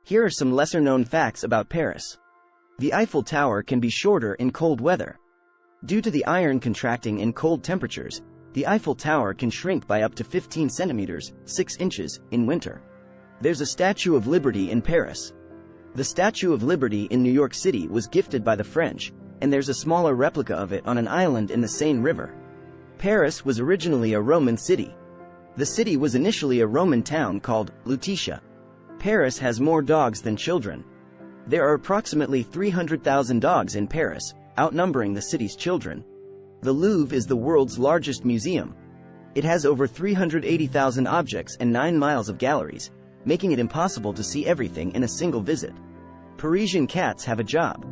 Here are some lesser-known facts about Paris. The Eiffel Tower can be shorter in cold weather. Due to the iron contracting in cold temperatures, the Eiffel Tower can shrink by up to 15 centimeters, 6 inches, in winter. There's a Statue of Liberty in Paris. The Statue of Liberty in New York City was gifted by the French, and there's a smaller replica of it on an island in the Seine River. Paris was originally a Roman city. The city was initially a Roman town called Lutetia. Paris has more dogs than children. There are approximately 300,000 dogs in Paris, outnumbering the city's children. The Louvre is the world's largest museum. It has over 380,000 objects and 9 miles of galleries, making it impossible to see everything in a single visit. Parisian cats have a job.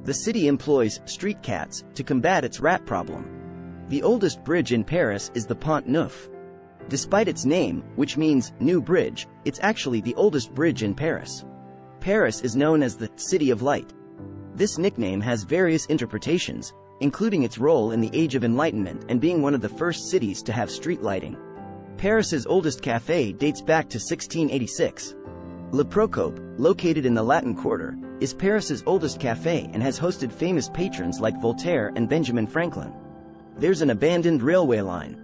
The city employs street cats to combat its rat problem. The oldest bridge in Paris is the Pont Neuf. Despite its name, which means new bridge, it's actually the oldest bridge in Paris. Paris is known as the City of Light. This nickname has various interpretations, including its role in the Age of Enlightenment and being one of the first cities to have street lighting. Paris's oldest café dates back to 1686. Le Procope, located in the Latin Quarter, is Paris's oldest café and has hosted famous patrons like Voltaire and Benjamin Franklin. There's an abandoned railway line.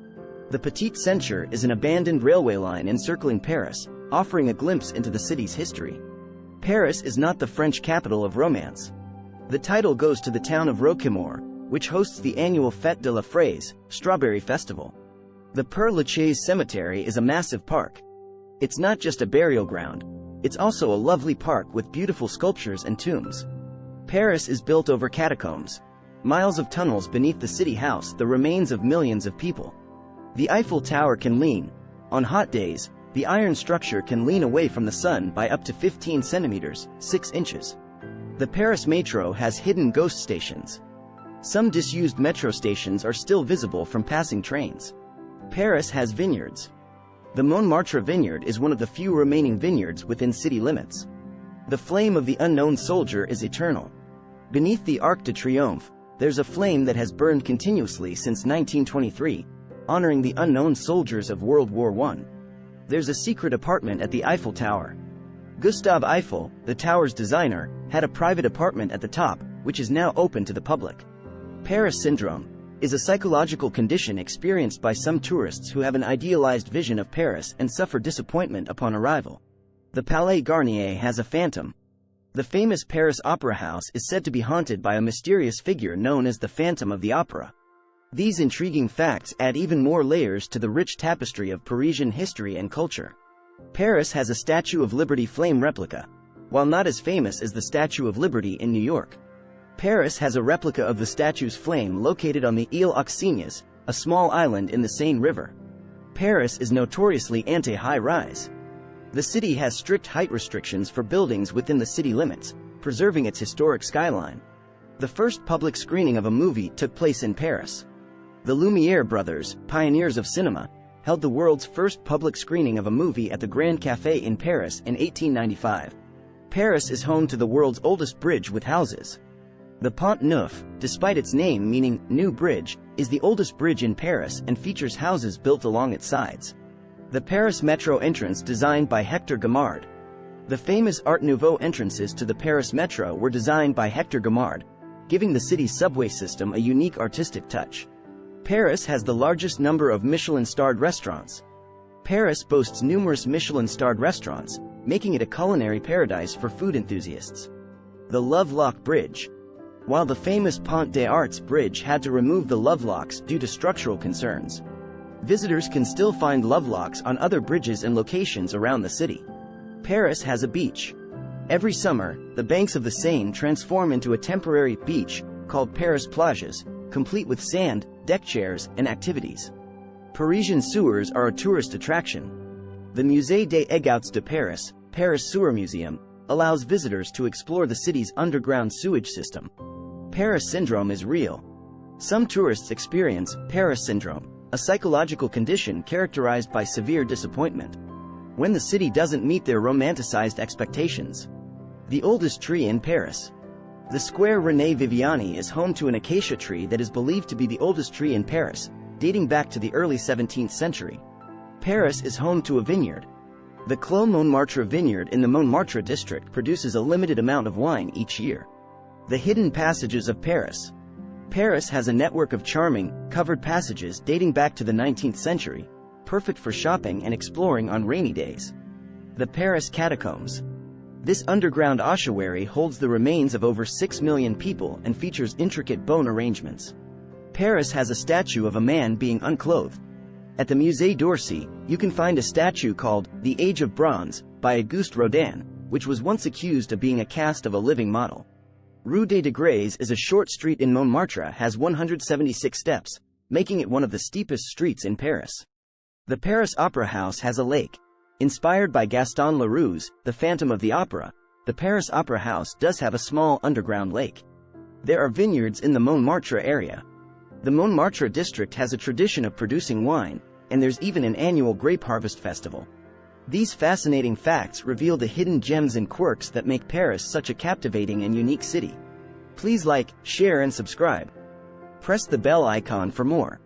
The Petite Ceinture is an abandoned railway line encircling Paris, offering a glimpse into the city's history. Paris is not the French capital of romance. The title goes to the town of Roquemaure, which hosts the annual Fête de la Fraise, Strawberry Festival. The Père Lachaise Cemetery is a massive park. It's not just a burial ground, it's also a lovely park with beautiful sculptures and tombs. Paris is built over catacombs. Miles of tunnels beneath the city house the remains of millions of people. The Eiffel Tower can lean. On hot days, the iron structure can lean away from the sun by up to 15 centimeters, 6 inches. The Paris Metro has hidden ghost stations. Some disused metro stations are still visible from passing trains. Paris has vineyards. The Montmartre vineyard is one of the few remaining vineyards within city limits. The flame of the unknown soldier is eternal. Beneath the Arc de Triomphe, there's a flame that has burned continuously since 1923, honoring the unknown soldiers of World War I. There's a secret apartment at the Eiffel Tower. Gustave Eiffel, the tower's designer, had a private apartment at the top, which is now open to the public. Paris syndrome is a psychological condition experienced by some tourists who have an idealized vision of Paris and suffer disappointment upon arrival. The Palais Garnier has a phantom. The famous Paris Opera House is said to be haunted by a mysterious figure known as the Phantom of the Opera. These intriguing facts add even more layers to the rich tapestry of Parisian history and culture. Paris has a Statue of Liberty flame replica. While not as famous as the Statue of Liberty in New York, Paris has a replica of the statue's flame located on the Île aux Cygnes, a small island in the Seine River. Paris is notoriously anti-high-rise. The city has strict height restrictions for buildings within the city limits, preserving its historic skyline. The first public screening of a movie took place in Paris. The Lumiere brothers, pioneers of cinema, held the world's first public screening of a movie at the Grand Café in Paris in 1895. Paris is home to the world's oldest bridge with houses. The Pont Neuf, despite its name meaning new bridge, is the oldest bridge in Paris and features houses built along its sides. The Paris Metro entrance designed by Hector Guimard. The famous Art Nouveau entrances to the Paris Metro were designed by Hector Guimard, giving the city's subway system a unique artistic touch. Paris has the largest number of Michelin-starred restaurants. Paris boasts numerous Michelin-starred restaurants, making it a culinary paradise for food enthusiasts. The Lovelock Bridge. While the famous Pont des Arts Bridge had to remove the lovelocks due to structural concerns, visitors can still find lovelocks on other bridges and locations around the city. Paris has a beach. Every summer, the banks of the Seine transform into a temporary beach, called Paris Plages, complete with sand, deck chairs, and activities. Parisian sewers are a tourist attraction. The Musée des Égouts de Paris, Paris Sewer Museum, allows visitors to explore the city's underground sewage system. Paris syndrome is real. Some tourists experience Paris syndrome, a psychological condition characterized by severe disappointment when the city doesn't meet their romanticized expectations. The oldest tree in Paris. The square René Viviani is home to an acacia tree that is believed to be the oldest tree in Paris, dating back to the early 17th century. Paris is home to a vineyard. The Clos Montmartre vineyard in the Montmartre district produces a limited amount of wine each year. The hidden passages of Paris. Paris has a network of charming, covered passages dating back to the 19th century, perfect for shopping and exploring on rainy days. The Paris Catacombs. This underground ossuary holds the remains of over 6 million people and features intricate bone arrangements. Paris has a statue of a man being unclothed. At the Musée d'Orsay, you can find a statue called The Age of Bronze by Auguste Rodin, which was once accused of being a cast of a living model. Rue des Degrés is a short street in Montmartre, has 176 steps, making it one of the steepest streets in Paris. The Paris Opera House has a lake. Inspired by Gaston Leroux's The Phantom of the Opera, the Paris Opera House does have a small underground lake. There are vineyards in the Montmartre area. The Montmartre district has a tradition of producing wine, and there's even an annual grape harvest festival. These fascinating facts reveal the hidden gems and quirks that make Paris such a captivating and unique city. Please like, share and subscribe. Press the bell icon for more.